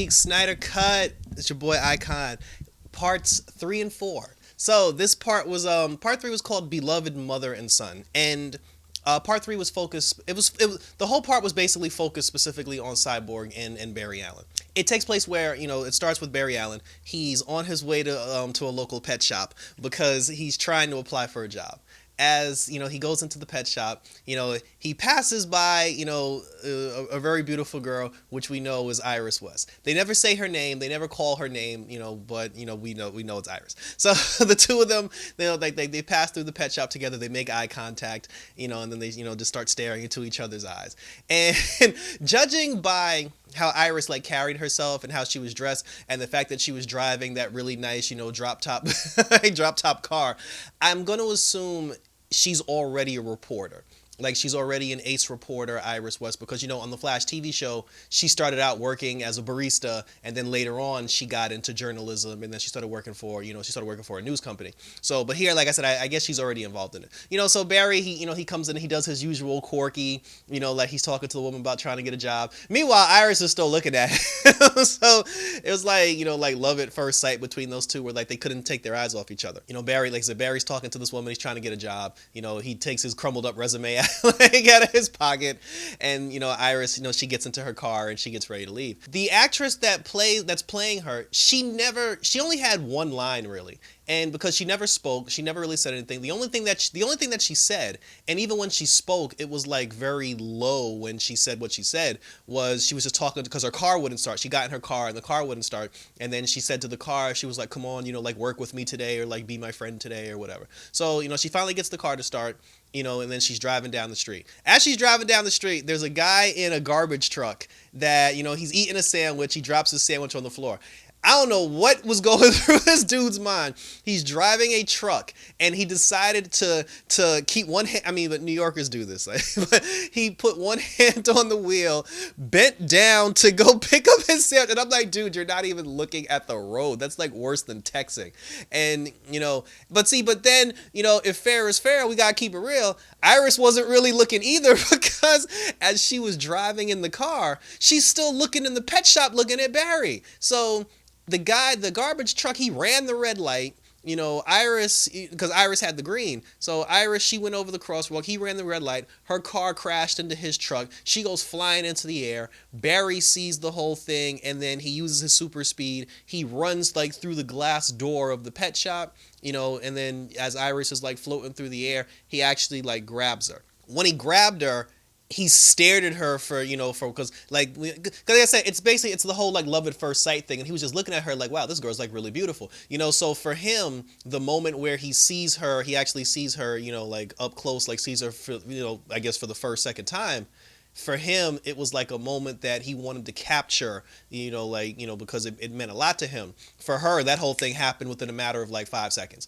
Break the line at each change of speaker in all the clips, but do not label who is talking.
week, Snyder Cut. It's your boy Icon. Parts 3 and 4. So this part 3 was called Beloved Mother and Son, and part 3 was focused. It was the whole part was basically focused specifically on Cyborg and Barry Allen. It takes place where it starts with Barry Allen. He's on his way to a local pet shop because he's trying to apply for a job. As he goes into the pet shop, he passes by a very beautiful girl, which we know is Iris West. They never say her name, they never call her name, but we know it's Iris. So the two of them, they pass through the pet shop together. They make eye contact, and then they just start staring into each other's eyes. And judging by how Iris carried herself and how she was dressed and the fact that she was driving that really nice drop top drop top car, I'm going to assume she's already a reporter. She's already an ace reporter, Iris West, because on the Flash TV show, she started out working as a barista, and then later on she got into journalism, and then she started working for a news company. So, but here, like I said, I guess she's already involved in it. So Barry, he comes in and he does his usual quirky, he's talking to the woman about trying to get a job. Meanwhile, Iris is still looking at him. So it was love at first sight between those two, where they couldn't take their eyes off each other. Barry, like I said, Barry's talking to this woman, he's trying to get a job. He takes his crumbled up resume out out of his pocket, and Iris, she gets into her car and she gets ready to leave. The actress that's playing her, she only had one line really, and because she never spoke, she never really said anything. The only thing that she said, and even when she spoke, it was very low when she said what she said, was she was just talking because her car wouldn't start. She got in her car and the car wouldn't start, and then she said to the car, she was like, come on, work with me today, or be my friend today, or whatever. So she finally gets the car to start, and then she's driving down the street. As she's driving down the street, there's a guy in a garbage truck that, he's eating a sandwich. He drops his sandwich on the floor. I don't know what was going through this dude's mind. He's driving a truck, and he decided to keep one hand. I mean, but New Yorkers do this. But he put one hand on the wheel, bent down to go pick up his sandwich. And I'm like, dude, you're not even looking at the road. That's worse than texting. And, but then, if fair is fair, we got to keep it real. Iris wasn't really looking either, because as she was driving in the car, she's still looking in the pet shop, looking at Barry. So the garbage truck, he ran the red light. Iris, because Iris had the green. So Iris, she went over the crosswalk. He ran the red light. Her car crashed into his truck. She goes flying into the air. Barry sees the whole thing, and then he uses his super speed. He runs through the glass door of the pet shop, and then as Iris is floating through the air, he actually grabs her. When he grabbed her, he stared at her because like I said, it's the whole love at first sight thing, and he was just looking at her wow, this girl's really beautiful, so for him, the moment where he sees her, he actually sees her up close, sees her for I guess for the second time. For him, it was a moment that he wanted to capture, because it meant a lot to him. For her, that whole thing happened within a matter of 5 seconds.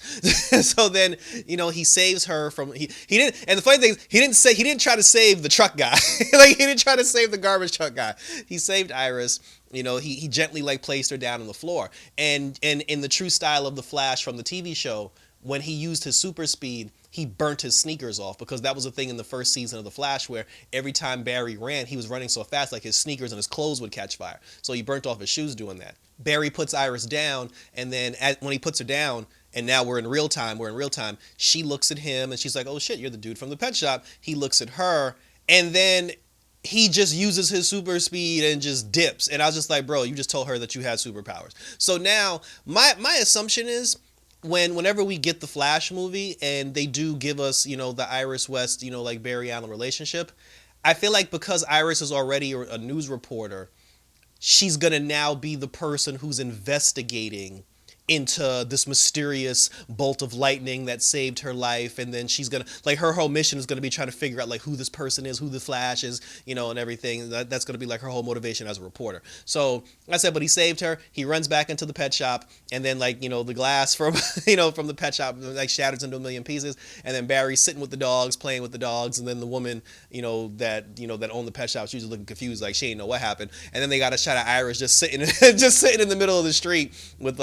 So then, he saves her from, he didn't, and the funny thing is, he didn't try to save the truck guy. He didn't try to save the garbage truck guy. He saved Iris. He gently placed her down on the floor. And in the true style of the Flash from the TV show, when he used his super speed, he burnt his sneakers off, because that was a thing in the first season of The Flash where every time Barry ran, he was running so fast his sneakers and his clothes would catch fire. So he burnt off his shoes doing that. Barry puts Iris down, and then when he puts her down, and now we're in real time, she looks at him and she's like, oh shit, you're the dude from the pet shop. He looks at her, and then he just uses his super speed and just dips. And I was just like, bro, you just told her that you had superpowers. So now my assumption is, whenever we get the Flash movie and they do give us, the Iris West, Barry Allen relationship, I feel because Iris is already a news reporter, she's going to now be the person who's investigating into this mysterious bolt of lightning that saved her life, and then she's gonna her whole mission is gonna be trying to figure out who this person is, who the Flash is, and everything. That's gonna be her whole motivation as a reporter. So I said, but he saved her. He runs back into the pet shop, and then the glass from from the pet shop shatters into a million pieces, and then Barry's sitting with the dogs, playing with the dogs, and then the woman that owned the pet shop, she was looking confused, she didn't know what happened, and then they got a shot of Iris just sitting in the middle of the street with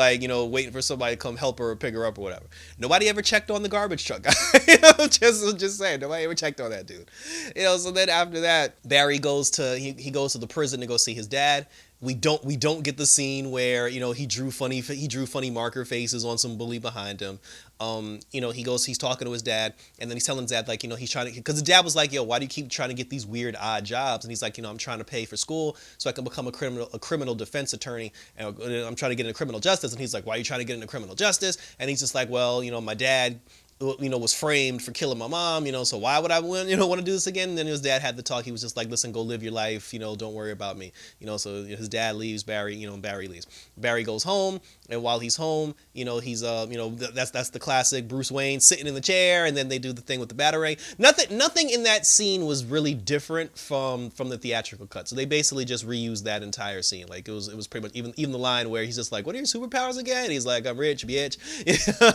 waiting for somebody to come help her or pick her up or whatever. Nobody ever checked on the garbage truck guy. Just saying, nobody ever checked on that dude. So then after that, Barry goes to he goes to the prison to go see his dad. We don't get the scene where he drew funny marker faces on some bully behind him. He's talking to his dad, and then he's telling his dad, like, he's trying to, because his dad was like, yo, why do you keep trying to get these weird odd jobs? And he's like, I'm trying to pay for school so I can become a criminal defense attorney, and I'm trying to get into criminal justice. And he's like, why are you trying to get into criminal justice? And he's just like, well, my dad was framed for killing my mom, so why would I want to do this again? And then his dad had the talk. He was just like, listen, go live your life, don't worry about me, so his dad leaves Barry, and Barry leaves. Barry goes home, and while he's home, he's that's the classic Bruce Wayne sitting in the chair, and then they do the thing with the batarang. Nothing in that scene was really different from the theatrical cut. So they basically just reused that entire scene. Like, it was pretty much even the line where he's just like, what are your superpowers again? He's like, I'm rich, bitch.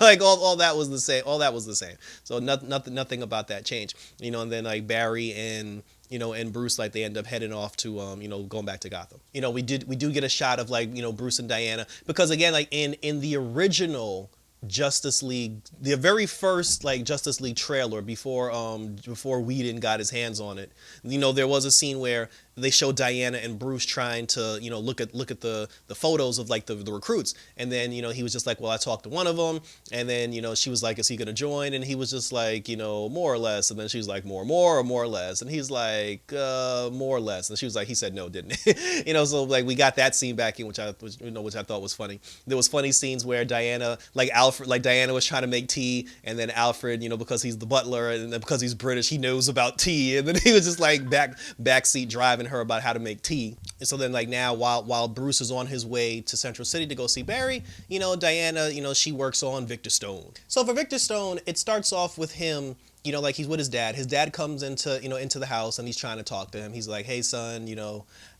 Like, all that was the same. All that was the same. So nothing about that changed. And then, like, Barry and Bruce, like, they end up heading off to going back to Gotham. We do get a shot of, like, Bruce and Diana, because again, like, in the original Justice League, the very first, like, Justice League trailer before Whedon got his hands on it, there was a scene where they show Diana and Bruce trying to look at the photos of, like, the recruits, and then he was just like, well, I talked to one of them, and then she was like, is he gonna join? And he was just like, more or less. And then she was like, more or more or less, and he's like, more or less. And she was like, he said no, didn't he? So, like, we got that scene back in, which I thought was funny. There was funny scenes where Diana was trying to make tea, and then Alfred, because he's the butler and then because he's British, he knows about tea, and then he was just like backseat driving her about how to make tea. And so then, like, now while Bruce is on his way to Central City to go see Barry, Diana, she works on Victor Stone. So for Victor Stone, it starts off with him, like, he's with his dad. His dad comes into the house, and he's trying to talk to him. He's like, hey, son,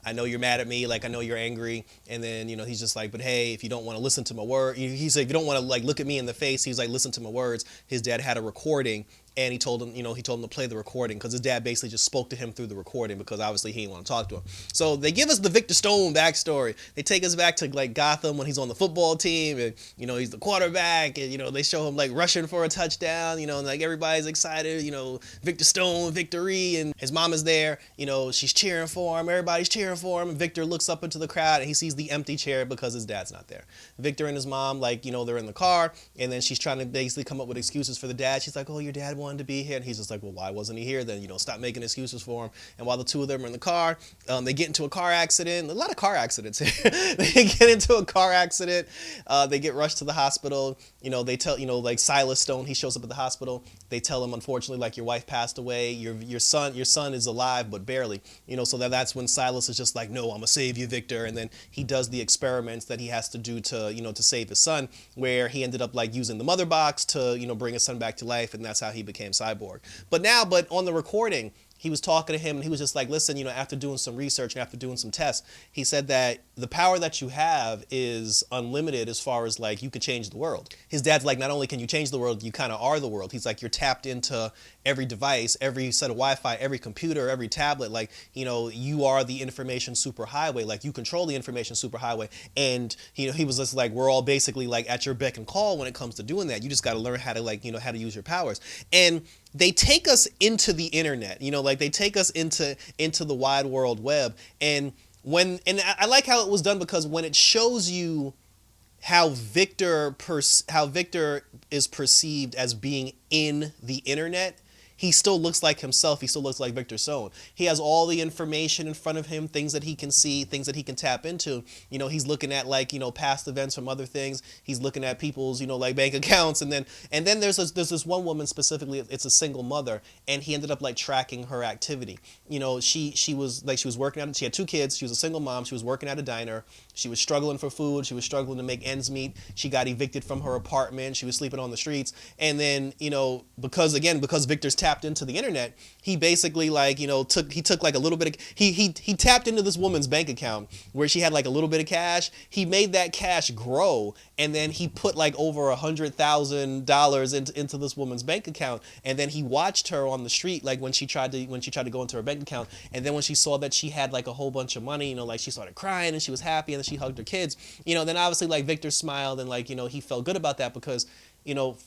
I know you're mad at me, like, I know you're angry. And then, he's just like, but hey, if you don't want to listen to my word, he's like, if you don't want to, like, look at me in the face, he's like, listen to my words. His dad had a recording, and he told him to play the recording, because his dad basically just spoke to him through the recording, because obviously he didn't want to talk to him. So they give us the Victor Stone backstory. They take us back to, like, Gotham when he's on the football team, and he's the quarterback, and they show him, like, rushing for a touchdown, and, like, everybody's excited, Victor Stone, victory, and his mom is there, she's cheering for him, everybody's cheering for him. Victor looks up into the crowd, and he sees the empty chair because his dad's not there. Victor and his mom, like, they're in the car, and then she's trying to basically come up with excuses for the dad. She's like, oh, your dad wanted to be here. And he's just like, well, why wasn't he here then? Stop making excuses for him. And while the two of them are in the car, they get into a car accident. A lot of car accidents here. They get into a car accident. They get rushed to the hospital. They tell, like, Silas Stone, he shows up at the hospital. They tell him, unfortunately, like, your wife passed away. Your son is alive, but barely. So that's when Silas is just like, no, I'm gonna save you, Victor. And then he does the experiments that he has to do to save his son, where he ended up, like, using the mother box to bring his son back to life, and that's how he became Cyborg. But on the recording, he was talking to him, and he was just like, listen, after doing some research and after doing some tests, he said that the power that you have is unlimited, as far as, like, you could change the world. His dad's like, not only can you change the world, you kind of are the world. He's like, you're tapped into every device, every set of Wi-Fi, every computer, every tablet. Like, you are the information superhighway. Like, you control the information superhighway. And he was just like, we're all basically, like, at your beck and call when it comes to doing that. You just got to learn how to, like, how to use your powers. And they take us into the internet, like, they take us into the wide world web. And I like how it was done, because when it shows you how Victor is perceived as being in the internet, he still looks like himself. He still looks like Victor Stone. He has all the information in front of him, things that he can see, things that he can tap into. He's looking at, like, past events from other things. He's looking at people's, like, bank accounts. And then there's this one woman specifically, it's a single mother, and he ended up, like, tracking her activity. She was working out, she had two kids, she was a single mom, she was working at a diner, she was struggling for food, she was struggling to make ends meet, she got evicted from her apartment, she was sleeping on the streets. And then, because Victor's tapped into the internet, he basically, like, took like a little bit of, he tapped into this woman's bank account where she had, like, a little bit of cash. He made that cash grow, and then he put, like, over $100,000 into this woman's bank account. And then he watched her on the street, like, when she tried to go into her bank account. And then when she saw that she had, like, a whole bunch of money, like, she started crying, and she was happy, and then she hugged her kids. Then obviously, like, Victor smiled, and, like, he felt good about that, because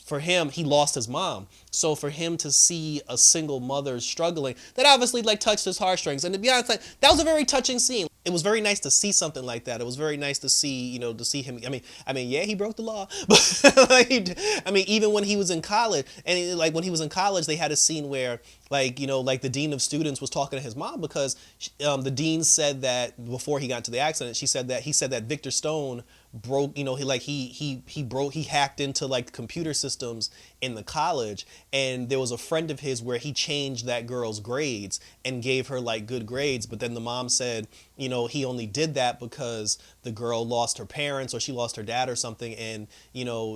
for him, he lost his mom. So for him to see a single mother struggling, that obviously, like, touched his heartstrings. And to be honest, like, that was a very touching scene. it was very nice to see something like that. It was very nice to see, to see him. Yeah, he broke the law, but like, even when he was in college, and like when he was in college, they had a scene where, like, like the dean of students was talking to his mom because the dean said that before he got into the accident, he said that Victor Stone broke, he hacked into like computer systems in the college, and there was a friend of his where he changed that girl's grades and gave her like good grades, but then the mom said, he only did that because the girl lost her parents or she lost her dad or something, and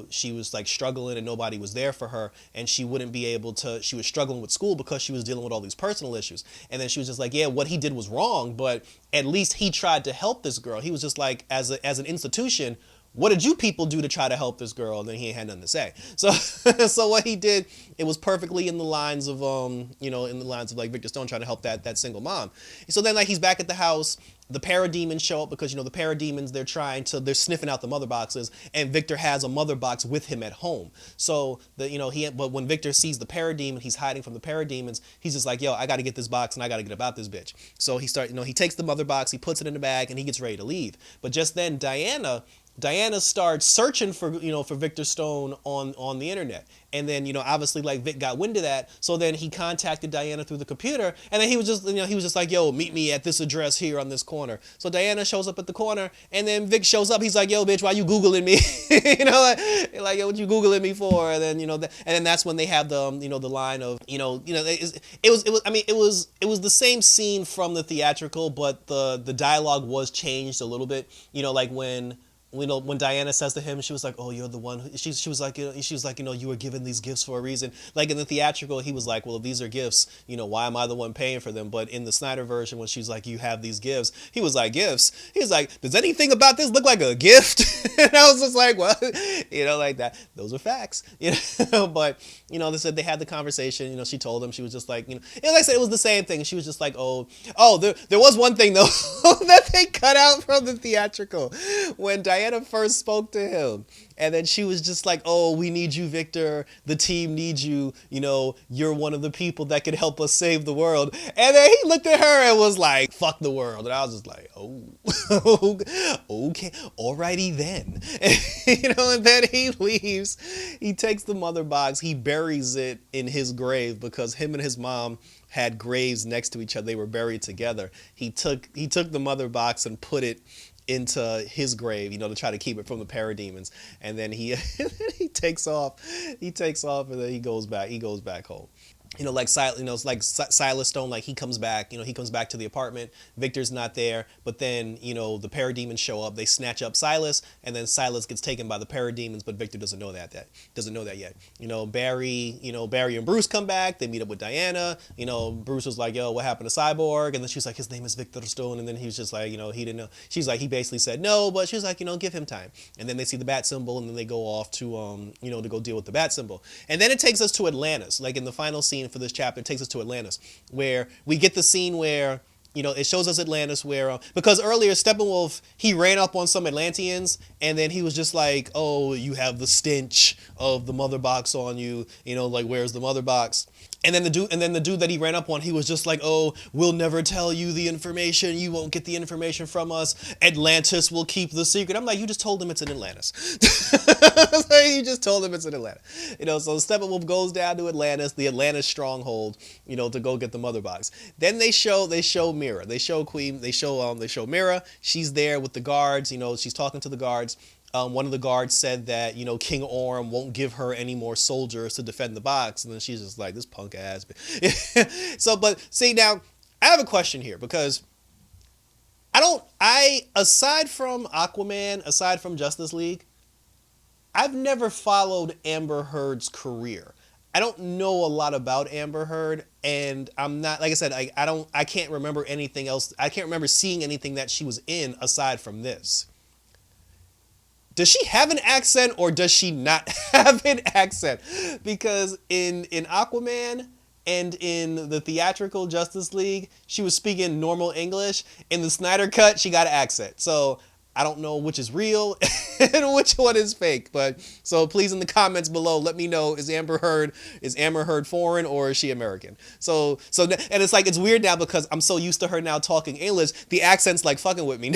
she was like struggling and nobody was there for her, and she wouldn't be able to, she was struggling with school because she was dealing with all these personal issues. And then she was just like, yeah, what he did was wrong, but at least he tried to help this girl. He was just like, as an institution, what did you people do to try to help this girl? And then he ain't had nothing to say. So so what he did, it was perfectly in the lines of like Victor Stone trying to help that single mom. So then like he's back at the house, the parademons show up because the parademons, they're sniffing out the mother boxes, and Victor has a mother box with him at home. So but when Victor sees the parademon, he's hiding from the parademons. He's just like, yo, I got to get this box and I got to get about this bitch. So he takes the mother box, he puts it in the bag, and he gets ready to leave. But just then Diana starts searching for Victor Stone on the internet, and then obviously like Vic got wind of that, so then he contacted Diana through the computer, and then he was just like, yo, meet me at this address here on this corner. So Diana shows up at the corner, and then Vic shows up. He's like, yo, bitch, why you googling me? Like, yo, what you googling me for? And then and then that's when they have the the line of it was the same scene from the theatrical, but the dialogue was changed a little bit. Like when Diana says to him, she was like, "Oh, you're the one." She was like, you were given these gifts for a reason. Like in the theatrical, he was like, "Well, if these are gifts, why am I the one paying for them?" But in the Snyder version, when she's like, "You have these gifts," he was like, "Gifts?" He was like, "Does anything about this look like a gift?" And I was just like, "What?" Like that. Those are facts. But they said they had the conversation. She told him, she was just like, like I said, it was the same thing. She was just like, "Oh, there was one thing though that they cut out from the theatrical when Diana first spoke to him, and then she was just like, "Oh, we need you, Victor. The team needs you. You're one of the people that could help us save the world." And then he looked at her and was like, "Fuck the world." And I was just like, "Oh, okay, alrighty then." And then he leaves. He takes the mother box. He buries it in his grave because him and his mom had graves next to each other. They were buried together. He took the mother box and put it into his grave, to try to keep it from the parademons. And then he he takes off, and then he goes back home. It's like Silas Stone, like he comes back to the apartment. Victor's not there, but then the parademons show up. They snatch up Silas, and then Silas gets taken by the parademons, but Victor doesn't know that yet. Barry and Bruce come back. They meet up with Diana. Bruce was like, "Yo, what happened to Cyborg?" And then she's like, "His name is Victor Stone." And then he was just like, he didn't know. She's like, he basically said no, but she was like, give him time. And then they see the bat symbol, and then they go off to to go deal with the bat symbol. And then it takes us to Atlantis. Like in the final scene for this chapter, it takes us to Atlantis, where we get the scene where it shows us Atlantis, where because earlier Steppenwolf, he ran up on some Atlanteans, and then he was just like, "Oh, you have the stench of the mother box on you, like where's the mother box?" And then the dude that he ran up on, he was just like, "Oh, we'll never tell you the information. You won't get the information from us. Atlantis will keep the secret." I'm like, you just told him it's in Atlantis. You just told him it's in Atlantis. So Steppenwolf goes down to Atlantis, the Atlantis stronghold, to go get the mother box. Then they show Mira. They show Mira. She's there with the guards. She's talking to the guards. One of the guards said that, King Orm won't give her any more soldiers to defend the box. And then she's just like, this punk ass. But see, now I have a question here, because aside from Aquaman, aside from Justice League, I've never followed Amber Heard's career. I don't know a lot about Amber Heard, and I'm not, like I said, I can't remember anything else. I can't remember seeing anything that she was in aside from this. Does she have an accent, or does she not have an accent? Because in Aquaman and in the theatrical Justice League, she was speaking normal English. In the Snyder cut, she got an accent. So I don't know which is real and which one is fake. But so please in the comments below, let me know, is Amber Heard foreign or is she American? And it's like, it's weird now because I'm so used to her now talking English, the accent's like fucking with me.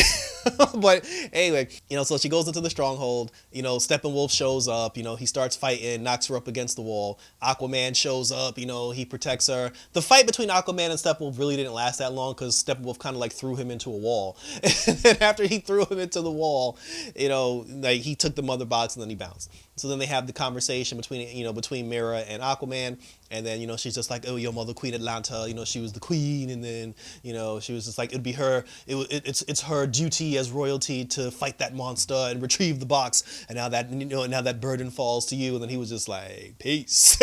But anyway, so she goes into the stronghold, Steppenwolf shows up, he starts fighting, knocks her up against the wall. Aquaman shows up, he protects her. The fight between Aquaman and Steppenwolf really didn't last that long because Steppenwolf kind of like threw him into a wall. And then after he threw him into the wall, like he took the mother box and then he bounced. So then they have the conversation between Mira and Aquaman, and then she's just like, oh, your mother Queen Atlanta, she was the queen, and then she was just like, it'd be her, it's her duty as royalty to fight that monster and retrieve the box, and now that burden falls to you. And then he was just like, peace.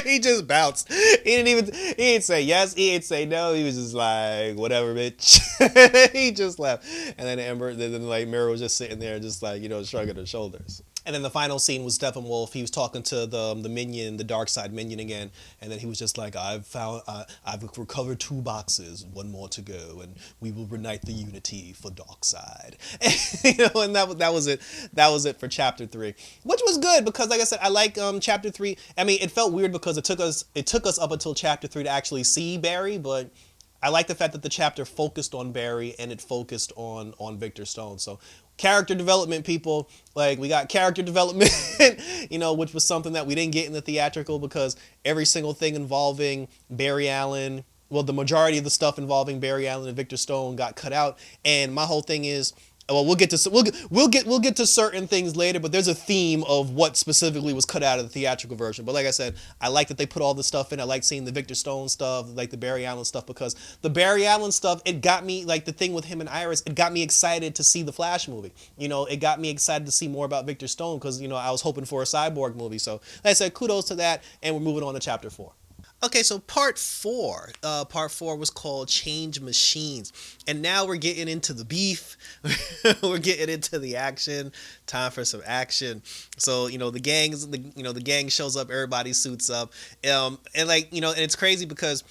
He just bounced. He didn't say yes, he didn't say no. He was just like, whatever, bitch. He just left. And then like Mira was just sitting there, just like shrugging her shoulders. And then the final scene was Steppenwolf. He was talking to the minion, the dark side minion again, and then he was just like, I've recovered 2 boxes, 1 more to go, and we will reunite the unity for Darkseid. And that was it. That was it for chapter 3, which was good because, like I said, I like chapter 3. I mean, it felt weird because it took us up until chapter 3 to actually see Barry, but I like the fact that the chapter focused on Barry and it focused on Victor Stone. So character development, people, like we got character development, which was something that we didn't get in the theatrical because every single thing involving Barry Allen, well, the majority of the stuff involving Barry Allen and Victor Stone got cut out. And my whole thing is, well, we'll get to certain things later, but there's a theme of what specifically was cut out of the theatrical version. But like I said, I like that they put all this stuff in. I like seeing the Victor Stone stuff, like the Barry Allen stuff, because the Barry Allen stuff, it got me, like the thing with him and Iris, it got me excited to see the Flash movie. It got me excited to see more about Victor Stone because, I was hoping for a Cyborg movie. So like I said, kudos to that, and we're moving on to chapter 4. Okay, so part 4 was called Change Machines, and now we're getting into the beef. We're getting into the action. Time for some action. So the gang shows up, everybody suits up, and it's crazy because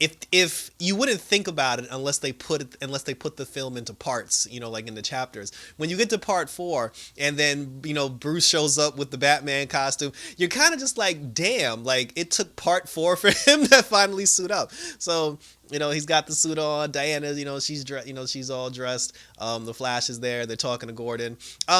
if you wouldn't think about it unless they put the film into parts, like in the chapters. When you get to part 4 and then Bruce shows up with the Batman costume, you're kind of just like, damn, like it took part 4 for him to finally suit up. So he's got the suit on. Diana, she's all dressed. The Flash is there. They're talking to Gordon.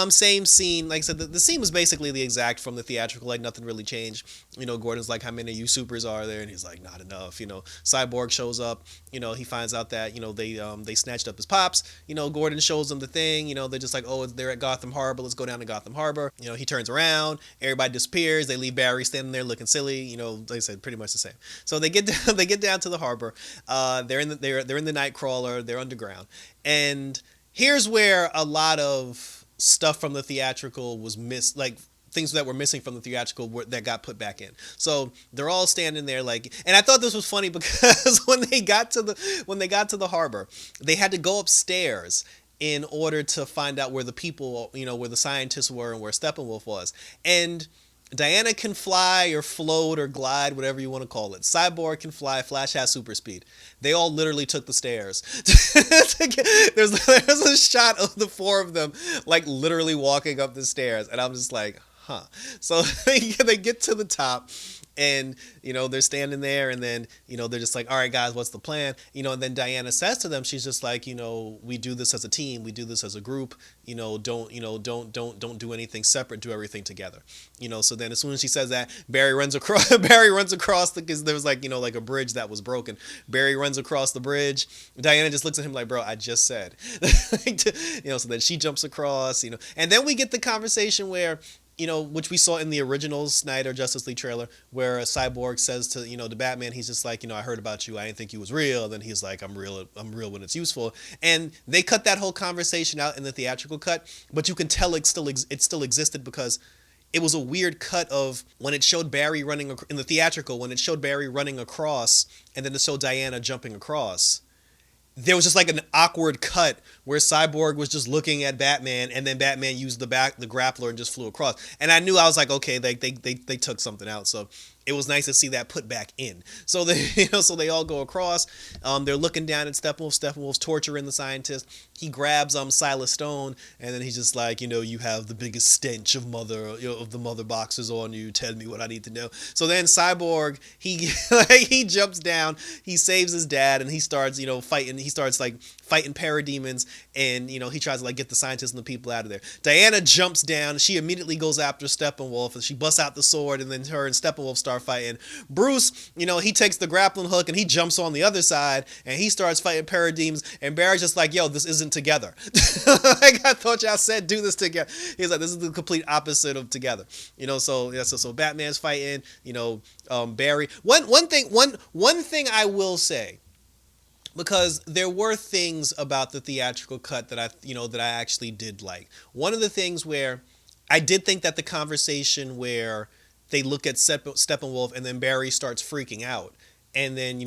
Same scene. Like I said, the scene was basically the exact from the theatrical. Like nothing really changed. Gordon's like, how many of you supers are there? And he's like, not enough. Cyborg shows up. He finds out that they snatched up his pops. Gordon shows them the thing. They're just like, oh, they're at Gotham Harbor. Let's go down to Gotham Harbor. He turns around. Everybody disappears. They leave Barry standing there looking silly. Like I said, pretty much the same. So they get down to the harbor. They're in the Nightcrawler. They're underground, and here's where a lot of stuff from the theatrical was missed, like things that were missing from the theatrical that got put back in. So they're all standing there like, and I thought this was funny because when they got to the harbor, they had to go upstairs in order to find out where the people, where the scientists were and where Steppenwolf was, and Diana can fly or float or glide, whatever you want to call it. Cyborg can fly. Flash has super speed. They all literally took the stairs. There's a shot of the 4 of them, like literally walking up the stairs, and I'm just like, huh. So they get to the top, and they're standing there, and then they're just like, all right guys, what's the plan? And then Diana says to them, she's just like, we do this as a team, we do this as a group, don't do anything separate, do everything together. So then as soon as she says that, Barry runs across because there was like a bridge that was broken. Barry runs across the bridge. Diana just looks at him like, bro, I just said. So then she jumps across, and then we get the conversation where which we saw in the original Snyder Justice League trailer, where a Cyborg says to, to Batman, he's just like, I heard about you, I didn't think you was real. And then he's like, I'm real when it's useful. And they cut that whole conversation out in the theatrical cut, but you can tell it still existed because it was a weird cut of when it showed Barry running in the theatrical, when it showed Barry running across, and then it showed Diana jumping across. There was just like an awkward cut where Cyborg was just looking at Batman, and then Batman used the grappler and just flew across. And I knew, I was like, okay, they took something out. So it was nice to see that put back in. So they, so they all go across. They're looking down at Steppenwolf. Steppenwolf's torturing the scientist. He grabs Silas Stone, and then he's just like, you have the biggest stench of of the mother boxes on you. Tell me what I need to know. So then Cyborg, he he jumps down. He saves his dad, and he starts fighting. He starts like fighting parademons, and he tries to like get the scientists and the people out of there. Diana jumps down. She immediately goes after Steppenwolf, and she busts out the sword, and then her and Steppenwolf start fighting. Bruce, he takes the grappling hook and he jumps on the other side, and he starts fighting parademons. And Barry's just like, "Yo, this isn't together." Like I thought y'all said, do this together. He's like, "This is the complete opposite of together." So yeah, so Batman's fighting. Barry. One thing I will say, because there were things about the theatrical cut that I actually did like. One of the things where I did think that the conversation where they look at Steppenwolf and then Barry starts freaking out. And then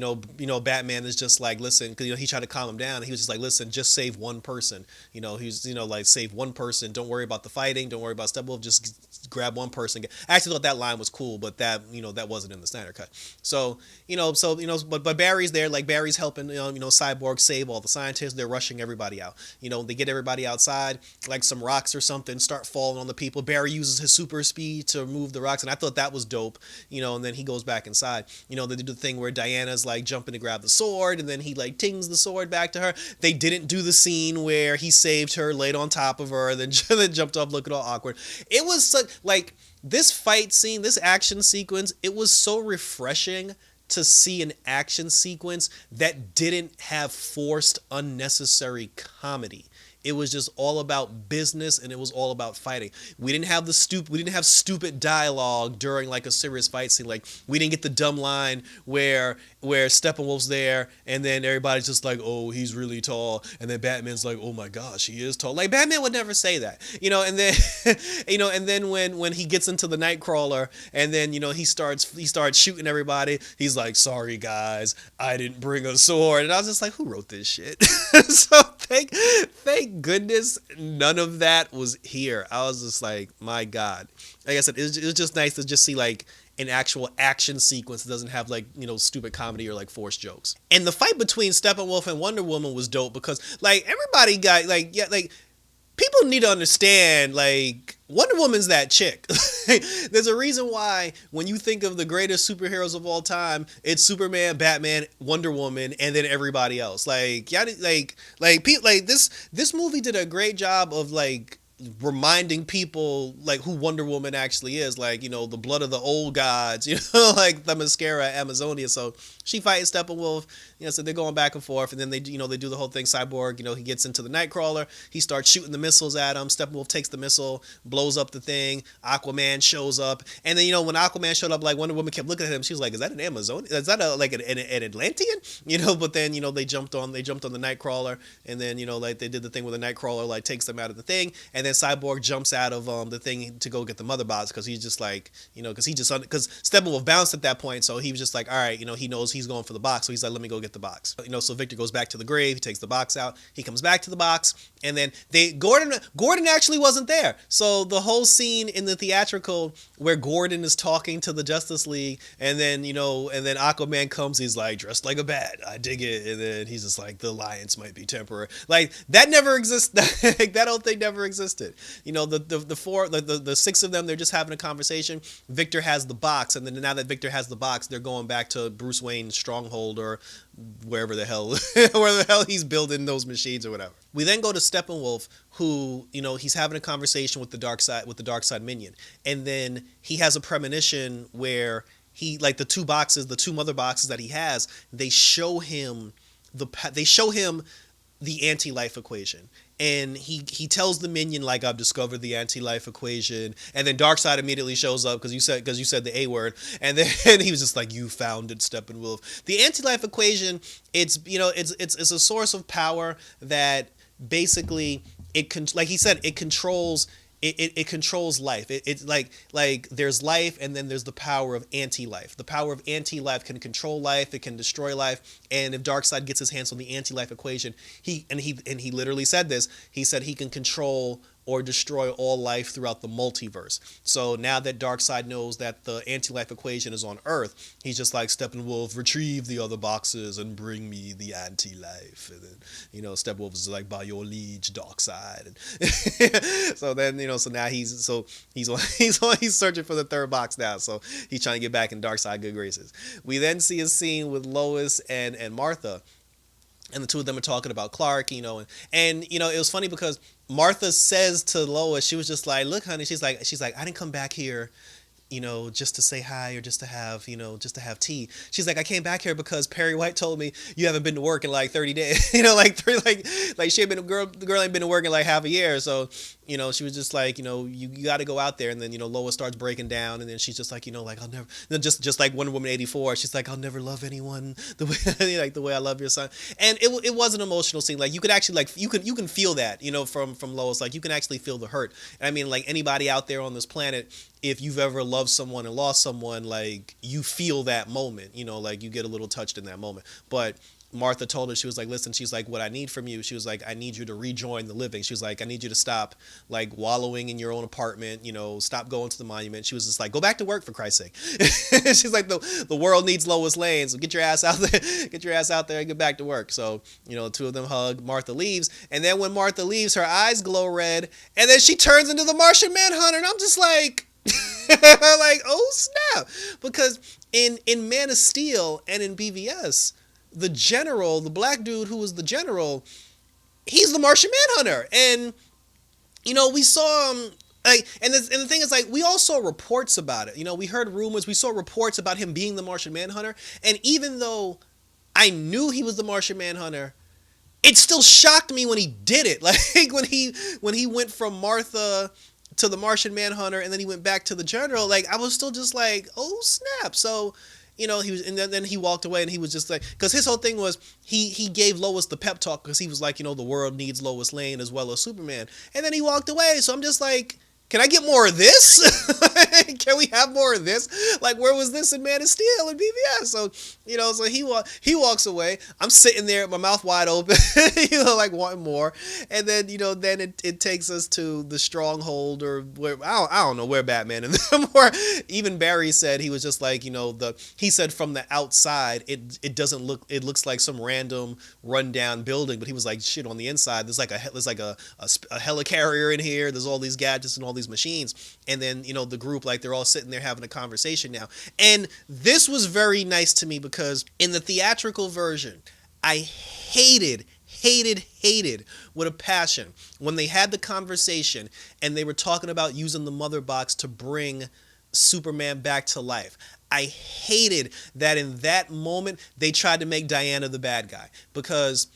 Batman is just like, listen, because he tried to calm him down. And he was just like, listen, just save one person. He's like, save one person. Don't worry about the fighting. Don't worry about Steppenwolf. Just grab one person. I actually thought that line was cool, but that that wasn't in the Snyder cut. So but Barry's there. Like Barry's helping Cyborg save all the scientists. They're rushing everybody out. They get everybody outside. Like some rocks or something start falling on the people. Barry uses his super speed to move the rocks, and I thought that was dope. And then he goes back inside. They do the thing where Diana's like jumping to grab the sword, and then he like tings the sword back to her. They didn't do the scene where he saved her, laid on top of her, then jumped off looking all awkward. It was such like this fight scene, this action sequence. It was so refreshing to see an action sequence that didn't have forced unnecessary comedy. It was just all about business, and it was all about fighting. We didn't have stupid dialogue during like a serious fight scene. Like we didn't get the dumb line where Steppenwolf's there, and then everybody's just like, "Oh, he's really tall," and then Batman's like, "Oh my gosh, he is tall." Like Batman would never say that, and then and then when he gets into the Nightcrawler, and then he starts shooting everybody. He's like, "Sorry guys, I didn't bring a sword," and I was just like, "Who wrote this shit?" So thank goodness none of that was here. I was just like, my God. Like I said, it was just nice to just see like an actual action sequence that doesn't have like stupid comedy or like forced jokes. And the fight between Steppenwolf and Wonder Woman was dope because like everybody got like people need to understand, like, Wonder Woman's that chick. There's a reason why when you think of the greatest superheroes of all time, it's Superman, Batman, Wonder Woman, and then everybody else. Like, yeah, like this movie did a great job of like reminding people like who Wonder Woman actually is, like, the blood of the old gods, like the mascara Amazonia. So she fights Steppenwolf, so they're going back and forth, and then they do the whole thing. Cyborg, he gets into the Nightcrawler, he starts shooting the missiles at him. Steppenwolf takes the missile, blows up the thing. Aquaman shows up, and then when Aquaman showed up, like Wonder Woman kept looking at him. She was like, "Is that an Amazonian? Is that an Atlantean?" But then they jumped on the Nightcrawler, and then like they did the thing where the Nightcrawler like takes them out of the thing, and then Cyborg jumps out of the thing to go get the mother box because he's just like because Steppenwolf bounced at that point, so he was just like, all right, he knows he's going for the box, so he's like, let me go get the box. So Victor goes back to the grave, he takes the box out, he comes back to the box, and then Gordon actually wasn't there. So the whole scene in the theatrical where Gordon is talking to the Justice League, and then Aquaman comes, he's like, dressed like a bat, I dig it, and then he's just like, the alliance might be temporary. Like, that never exists. That whole thing never existed. The six of them, they're just having a conversation. Victor has the box, and then now that Victor has the box, they're going back to Bruce Wayne's stronghold or wherever the hell he's building those machines or whatever. We then go to Steppenwolf, who he's having a conversation with the Darkseid minion, and then he has a premonition where he, like, the two mother boxes that he has, they show him the anti-life equation. And he tells the minion, like, I've discovered the anti-life equation, and then Darkseid immediately shows up because you said the A word, and then he was just like, you found it, Steppenwolf. The anti-life equation, it's a source of power that basically like he said, it controls. It controls life. It's like there's life, and then there's the power of anti-life. The power of anti-life can control life. It can destroy life. And if Darkseid gets his hands on the anti-life equation, he literally said this. He said he can control or destroy all life throughout the multiverse. So now that Darkseid knows that the anti-life equation is on Earth, he's just like, Steppenwolf, retrieve the other boxes and bring me the anti-life. And then, Steppenwolf is like, by your liege, Darkseid. And so then, so now he's searching for the third box now. So he's trying to get back in Darkseid good graces. We then see a scene with Lois and Martha, and the two of them are talking about Clark, and it was funny because Martha says to Lois, she was just like, look, honey, she's like, I didn't come back here, just to say hi or just to have tea. She's like, I came back here because Perry White told me you haven't been to work in like 30 days. Like she had been the girl ain't been to work in like half a year. So, she was just like, you got to go out there. And then, Lois starts breaking down, and then she's just like, like, I'll never, just like Wonder Woman 84. She's like, I'll never love anyone the way, like the way I love your son. And it was an emotional scene. Like you could actually like, you can feel that, from Lois, like you can actually feel the hurt. And I mean, like anybody out there on this planet, if you've ever loved someone and lost someone, like you feel that moment, like you get a little touched in that moment. But Martha told her, she was like, listen, she's like, what I need from you, she was like, I need you to rejoin the living. She was like, I need you to stop like wallowing in your own apartment, stop going to the monument. She was just like, go back to work for Christ's sake. She's like, the world needs Lois Lane, so get your ass out there and get back to work. So, the two of them hug, Martha leaves, and then when Martha leaves, her eyes glow red, and then she turns into the Martian Manhunter, and I'm just like, like, oh snap, because in Man of Steel and in BVS, the general, the black dude who was the general, he's the Martian Manhunter. And we saw like, and the thing is, like, we all saw reports about it. We heard rumors, we saw reports about him being the Martian Manhunter, and even though I knew he was the Martian Manhunter, it still shocked me when he did it. Like when he went from Martha to the Martian Manhunter, and then he went back to the general, like I was still just like, oh snap. So he was, and then he walked away, and he was just like, because his whole thing was he gave Lois the pep talk, because he was like, the world needs Lois Lane as well as Superman, and then he walked away. So I'm just like, can I get more of this? Can we have more of this? Like, where was this in Man of Steel and BVS? So, so he walks away. I'm sitting there with my mouth wide open, like wanting more. And then, then it takes us to the Stronghold, or where, I don't know where Batman and them were. Even Barry said, he was just like, he said from the outside, it doesn't look, it looks like some random rundown building, but he was like, shit, on the inside, there's like a helicarrier in here. There's all these gadgets and all these machines. And then the group, like, they're all sitting there having a conversation now, and this was very nice to me, because in the theatrical version, I hated with a passion when they had the conversation and they were talking about using the mother box to bring Superman back to life. I hated that in that moment they tried to make Diana the bad guy, because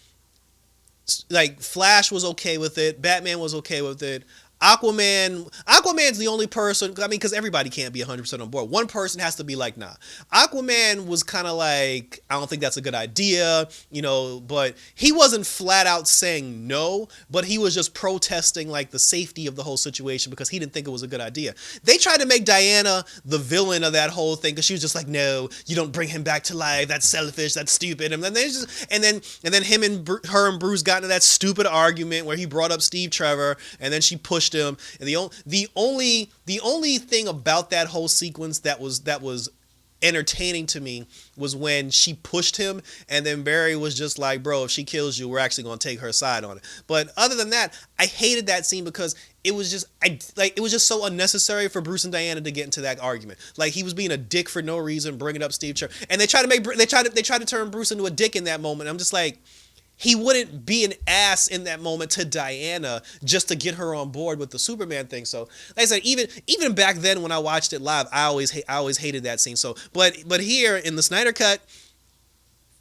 like Flash was okay with it, Batman was okay with it, Aquaman's the only person, I mean, because everybody can't be 100% on board. One person has to be like, nah. Aquaman was kind of like, I don't think that's a good idea, but he wasn't flat out saying no, but he was just protesting like the safety of the whole situation, because he didn't think it was a good idea. They tried to make Diana the villain of that whole thing, because she was just like, no, you don't bring him back to life, that's selfish, that's stupid. And then then him and her and Bruce got into that stupid argument where he brought up Steve Trevor, and then she pushed him. And the only thing about that whole sequence that was entertaining to me was when she pushed him, and then Barry was just like, bro, if she kills you, we're actually going to take her side on it. But other than that, I hated that scene, because it was just so unnecessary for Bruce and Diana to get into that argument. Like, he was being a dick for no reason, bringing up Steve Trevor, and they tried to turn Bruce into a dick in that moment. I'm just like, he wouldn't be an ass in that moment to Diana just to get her on board with the Superman thing. So, like I said, even back then when I watched it live, I always hated that scene. So, but here in the Snyder cut,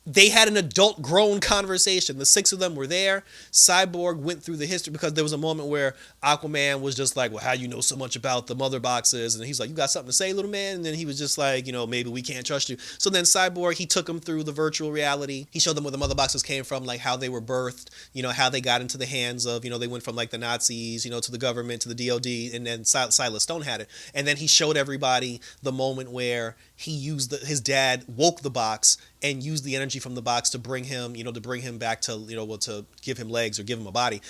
they had an adult grown conversation. The six of them were there. Cyborg went through the history, because there was a moment where Aquaman was just like, well, how you know so much about the mother boxes? And he's like, you got something to say, little man? And then he was just like, maybe we can't trust you. So then Cyborg, he took them through the virtual reality. He showed them where the mother boxes came from, like how they were birthed, how they got into the hands of, they went from like the Nazis, to the government, to the DOD, and then Silas Stone had it. And then he showed everybody the moment where he used his dad woke the box and used the energy energy from the box to bring him, to bring him back to, well, to give him legs or give him a body,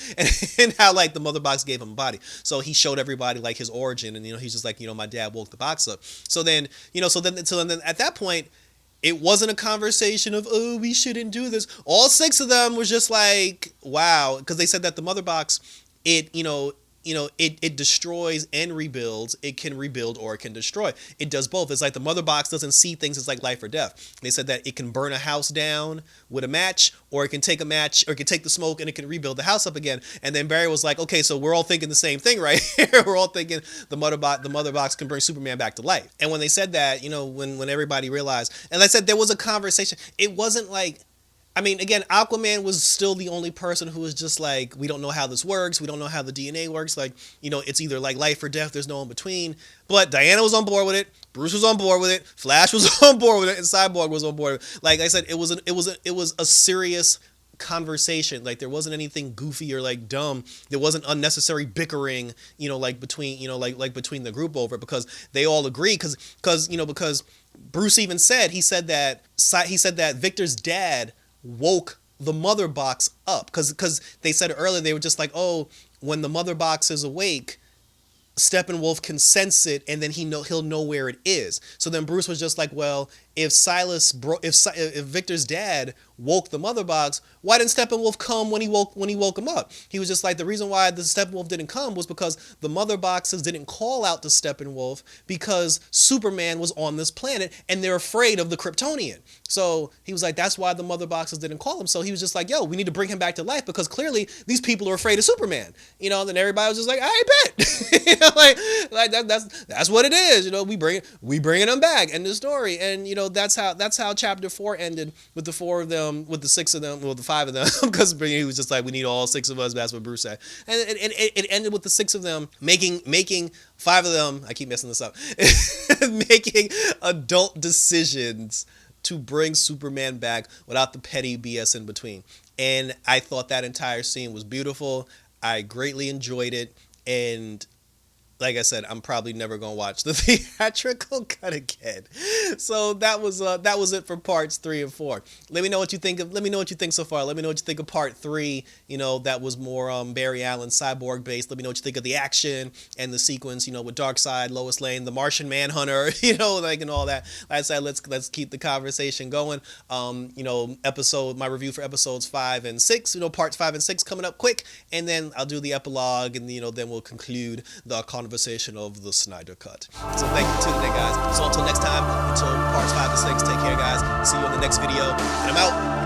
and how like the mother box gave him a body. So he showed everybody like his origin, and he's just like, my dad woke the box up. So then, so then at that point, it wasn't a conversation of, oh, we shouldn't do this. All 6 of them was just like, wow, because they said that the mother box, it destroys and rebuilds. It can rebuild or it can destroy. It does both. It's like the mother box doesn't see things as like life or death. They said that it can burn a house down with a match, or it can take a match, or it can take the smoke and it can rebuild the house up again. And then Barry was like, okay, so we're all thinking the same thing, right? We're all thinking the mother box can bring Superman back to life. And when they said that, when everybody realized, and like I said, there was a conversation. It wasn't like, I mean, again, Aquaman was still the only person who was just like, we don't know how this works. We don't know how the DNA works. Like, it's either like life or death. There's no in between. But Diana was on board with it. Bruce was on board with it. Flash was on board with it. And Cyborg was on board with it. Like I said, it was a serious conversation. Like, there wasn't anything goofy or like dumb. There wasn't unnecessary bickering, like between, like between the group over it, because they all agree. Because Bruce even said, he said that Victor's dad woke the mother box up, because they said earlier, they were just like, oh, when the mother box is awake, Steppenwolf can sense it, and then he'll know where it is. So then Bruce was just like, well, if Victor's dad woke the mother box, why didn't Steppenwolf come when he woke him up? He was just like, the reason why the Steppenwolf didn't come was because the mother boxes didn't call out to Steppenwolf, because Superman was on this planet and they're afraid of the Kryptonian. So he was like, that's why the mother boxes didn't call him. So he was just like, yo, we need to bring him back to life, because clearly these people are afraid of Superman. Then everybody was just like, I bet. like that's what it is. We bringing him back in the story. And that's how chapter 4 ended, with the 4 of them, with the 6 of them, well, the 5 of them, because he was just like, we need all 6 of us. That's what Bruce said. And it ended with the 6 of them making 5 of them, I keep messing this up, making adult decisions to bring Superman back without the petty BS in between. And I thought that entire scene was beautiful. I greatly enjoyed it. And like I said, I'm probably never gonna watch the theatrical cut again. So that was it for parts 3 and 4. Let me know what you think so far. Let me know what you think of part 3. That was more Barry Allen Cyborg based. Let me know what you think of the action and the sequence. With Darkseid, Lois Lane, the Martian Manhunter. Like, and all that. Like I said, let's keep the conversation going. My review for episodes 5 and 6. Parts 5 and 6 coming up quick, and then I'll do the epilogue, and then we'll conclude the conversation of the Snyder Cut. So thank you for tuning in, guys. So until next time, until parts 5 and 6, take care, guys. See you in the next video, and I'm out.